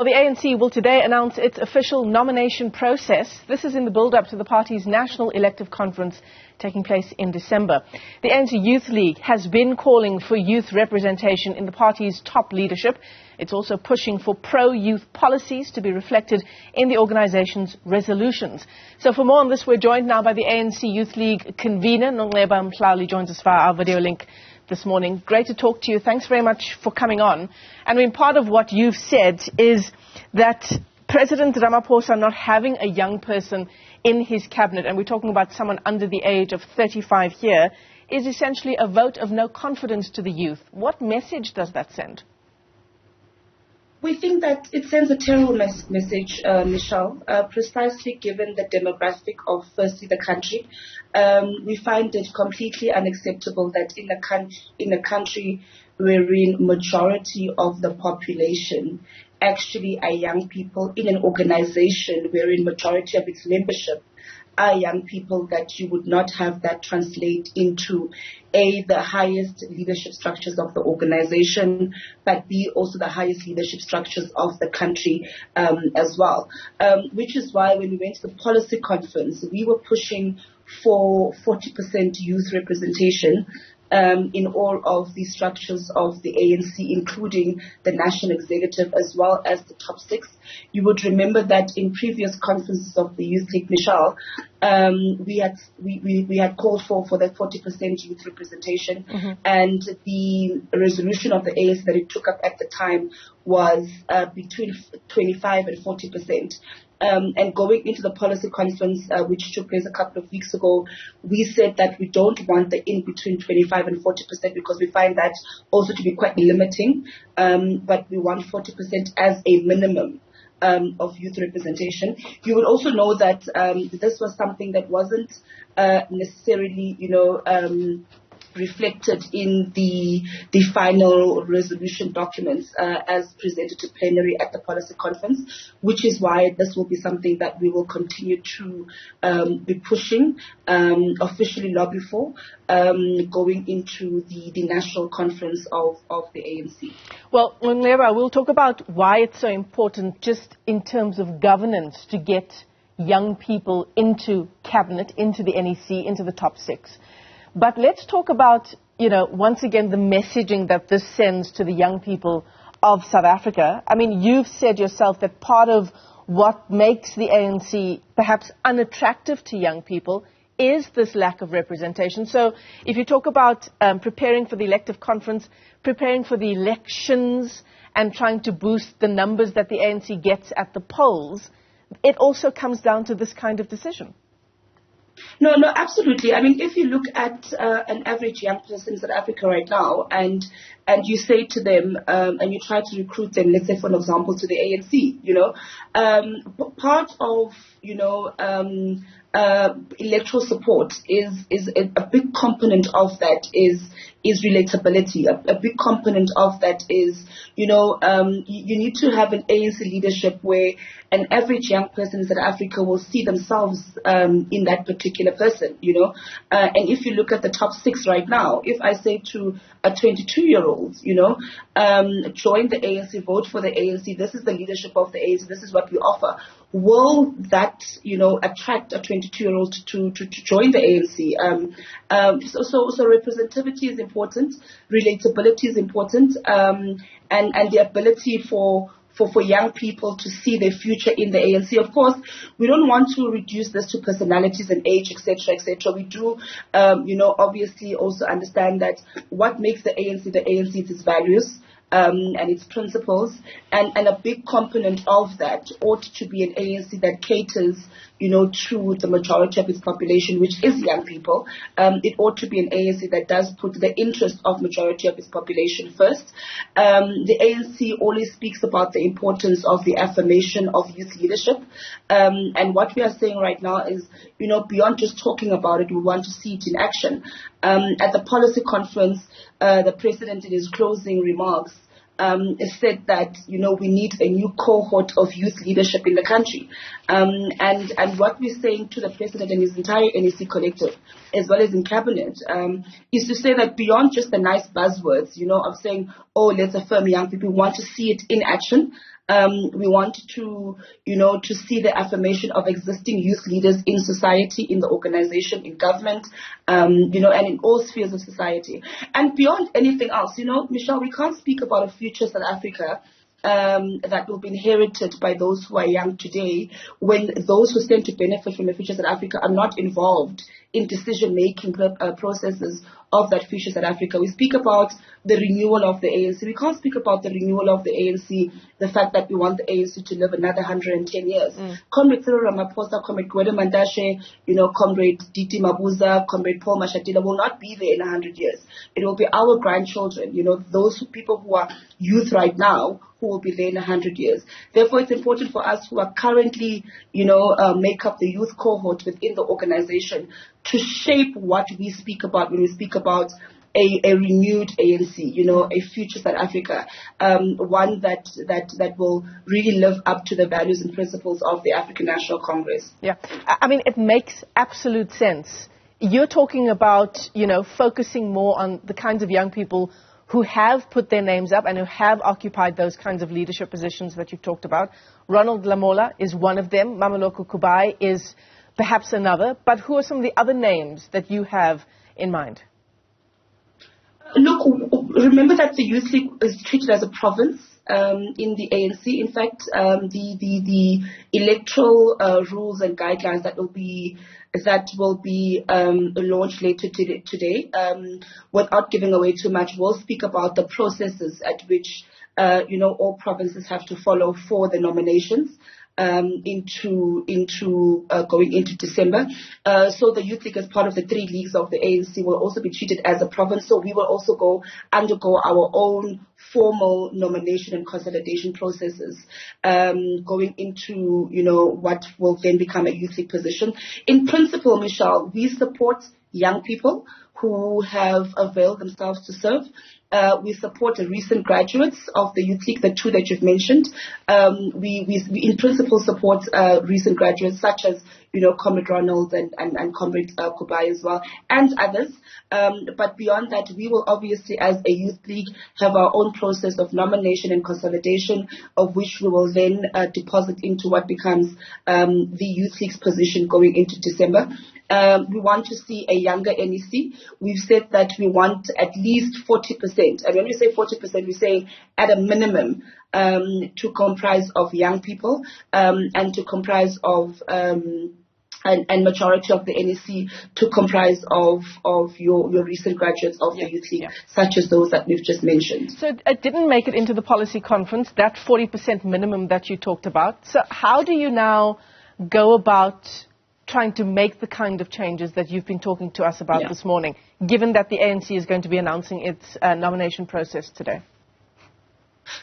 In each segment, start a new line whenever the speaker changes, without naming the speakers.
Well, the ANC will today announce its official nomination process. This is in the build-up to the party's national elective conference taking place in December. The ANC Youth League has been calling for youth representation in the party's top leadership. It's also pushing for pro-youth policies to be reflected in the organization's resolutions. So for more on this, we're joined now by the ANC Youth League convener, Nonceba Mhlauli, joins us via our video link this morning. Great to talk to you. Thanks very much for coming on. I mean, part of what you've said is that President Ramaphosa not having a young person in his cabinet, and we're talking about someone under the age of 35 here, is essentially a vote of no confidence to the youth. What message does that send?
We think that it sends a terrible message, Michelle, precisely given the demographic of, firstly, the country. We find it completely unacceptable that in a country wherein majority of the population actually are young people, in an organization wherein majority of its membership are young people, that you would not have that translate into A, the highest leadership structures of the organization, but B, also the highest leadership structures of the country as well. Which is why when we went to the policy conference, we were pushing for 40% youth representation in all of the structures of the ANC, including the national executive as well as the top six. You would remember that in previous conferences of the Youth League, Michelle, we had called for that 40% youth representation, and the resolution of the ANC that it took up at the time was between 25 and 40%. And going into the policy conference, which took place a couple of weeks ago, we said that we don't want the in between 25 and 40% because we find that also to be quite limiting. But we want 40% as a minimum of youth representation. You will also know that this was something that wasn't necessarily, reflected in the final resolution documents as presented to plenary at the policy conference, which is why this will be something that we will continue to be pushing, officially lobby for, going into the national conference of the ANC.
Well, Nonceba, we'll talk about why it's so important just in terms of governance to get young people into cabinet, into the NEC, into the top six. But let's talk about, once again, the messaging that this sends to the young people of South Africa. I mean, you've said yourself that part of what makes the ANC perhaps unattractive to young people is this lack of representation. So if you talk about preparing for the elective conference, preparing for the elections, and trying to boost the numbers that the ANC gets at the polls, it also comes down to this kind of decision.
No, absolutely. I mean, if you look at an average young person in South Africa right now, and you say to them, and you try to recruit them, let's say, for an example, to the ANC, part of, electoral support is a big component of that is relatability. A big component of that is, you need to have an ANC leadership where an average young person in South Africa will see themselves in that particular person, And if you look at the top six right now, if I say to a 22-year-old, join the ANC, vote for the ANC, this is the leadership of the ANC, this is what we offer. Will that, attract a 22-year-old to join the ANC? So representativity is important, relatability is important, and the ability for young people to see their future in the ANC. Of course, we don't want to reduce this to personalities and age, etc., etc. We do, obviously also understand that what makes the ANC is its values. And its principles, and a big component of that ought to be an ANC that caters, to the majority of its population, which is young people. It ought to be an ANC that does put the interest of majority of its population first. The ANC always speaks about the importance of the affirmation of youth leadership. And what we are saying right now is, beyond just talking about it, we want to see it in action. At the policy conference, the president in his closing remarks said that, we need a new cohort of youth leadership in the country. And what we're saying to the president and his entire NEC collective, as well as in cabinet, is to say that beyond just the nice buzzwords, of saying, oh, let's affirm young people, we want to see it in action. We want to, to see the affirmation of existing youth leaders in society, in the organization, in government, and in all spheres of society. And beyond anything else, Michelle, we can't speak about a future South Africa that will be inherited by those who are young today, when those who stand to benefit from the future South Africa are not involved in decision-making processes of that future South Africa. We speak about the renewal of the ANC. We can't speak about the renewal of the ANC, the fact that we want the ANC to live another 110 years. Comrade Cyril Ramaphosa, Comrade Gwede Mantashe, Comrade Diti Mabuza, Comrade Paul Mashatila will not be there in 100 years. It will be our grandchildren, those people who are youth right now, who will be there in 100 years. Therefore, it's important for us who are currently, make up the youth cohort within the organization to shape what we speak about when we speak about a renewed ANC, a future South Africa, one that will really live up to the values and principles of the African National Congress.
Yeah, I mean, it makes absolute sense. You're talking about, focusing more on the kinds of young people who have put their names up and who have occupied those kinds of leadership positions that you've talked about. Ronald Lamola is one of them. Mameloko Kubai is perhaps another. But who are some of the other names that you have in mind?
Look, remember that the Youth League is treated as a province in the ANC. In fact, the electoral rules and guidelines that will be launched later today, without giving away too much, we'll speak about the processes at which all provinces have to follow for the nominations into going into December. So the Youth League, as part of the 3 leagues of the ANC, will also be treated as a province. So we will also undergo our own formal nomination and consolidation processes, going into, what will then become a Youth League position. In principle, Michelle, we support young people who have availed themselves to serve. We support the recent graduates of the Youth League, the 2 that you've mentioned. We in principle support recent graduates such as, Comrade Ronald and Comrade Kubai as well, and others. But beyond that, we will obviously, as a Youth League, have our own process of nomination and consolidation, of which we will then deposit into what becomes the Youth League's position going into December. We want to see a younger NEC. We've said that we want at least 40%. And when we say 40%, we're saying at a minimum to comprise of young people and to comprise of and majority of the NEC to comprise of your recent graduates of the Youth League, such as those that we've just mentioned.
So it didn't make it into the policy conference, that 40% minimum that you talked about. So how do you now go about trying to make the kind of changes that you've been talking to us about this morning, given that the ANC is going to be announcing its nomination process today?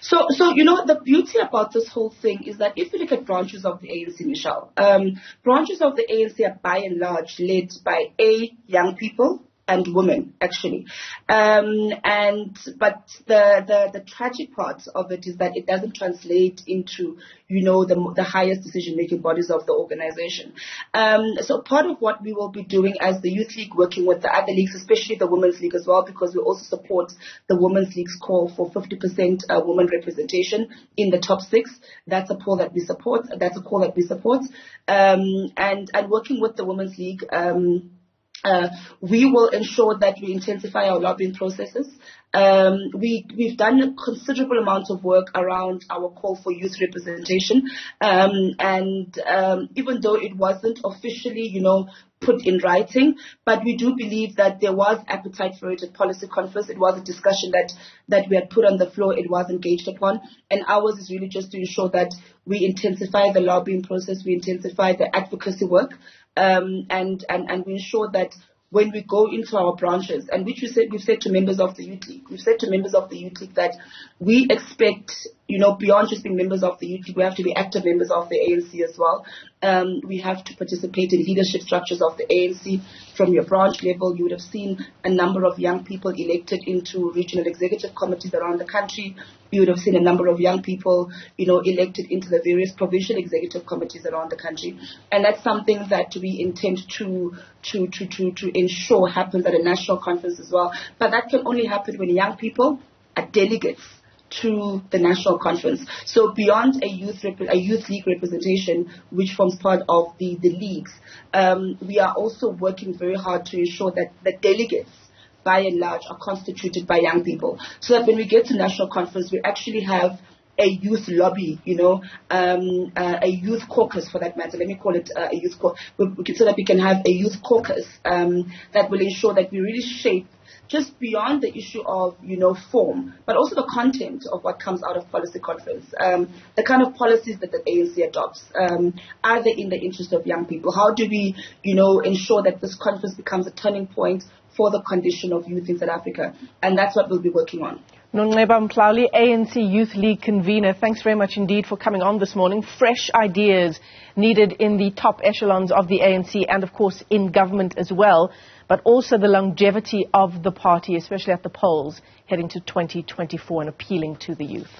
So the beauty about this whole thing is that if you look at branches of the ANC, Michelle, branches of the ANC are by and large led by young people and women, actually. But the tragic part of it is that it doesn't translate into, the highest decision-making bodies of the organization. So part of what we will be doing as the Youth League, working with the other leagues, especially the Women's League as well, because we also support the Women's League's call for 50% women representation in the top 6. That's a call that we support. And working with the Women's League, we will ensure that we intensify our lobbying processes. We've done a considerable amount of work around our call for youth representation. And even though it wasn't officially, put in writing, but we do believe that there was appetite for it at policy conference. It was a discussion that we had put on the floor. It was engaged upon. And ours is really just to ensure that we intensify the lobbying process, we intensify the advocacy work, and we ensure that when we go into our branches, and which we've said to members of the Youth League, that we expect, beyond just being members of the Youth League, we have to be active members of the ANC as well. We have to participate in leadership structures of the ANC. From your branch level, you would have seen a number of young people elected into regional executive committees around the country. You would have seen a number of young people, elected into the various provincial executive committees around the country. And that's something that we intend to ensure happens at a national conference as well. But that can only happen when young people are delegates to the national conference. So beyond a youth league representation, which forms part of the leagues, we are also working very hard to ensure that the delegates, by and large, are constituted by young people. So that when we get to national conference, we actually have a youth lobby, a youth caucus for that matter. Let me call it a youth caucus. So that we can have a youth caucus that will ensure that we really shape just beyond the issue of, form, but also the content of what comes out of policy conference. The kind of policies that the ANC adopts, are they in the interest of young people? How do we, ensure that this conference becomes a turning point for the condition of youth in South Africa? And that's what we'll be working on.
Nonceba Mhlauli, ANC Youth League convener, thanks very much indeed for coming on this morning. Fresh ideas needed in the top echelons of the ANC and, of course, in government as well, but also the longevity of the party, especially at the polls, heading to 2024 and appealing to the youth.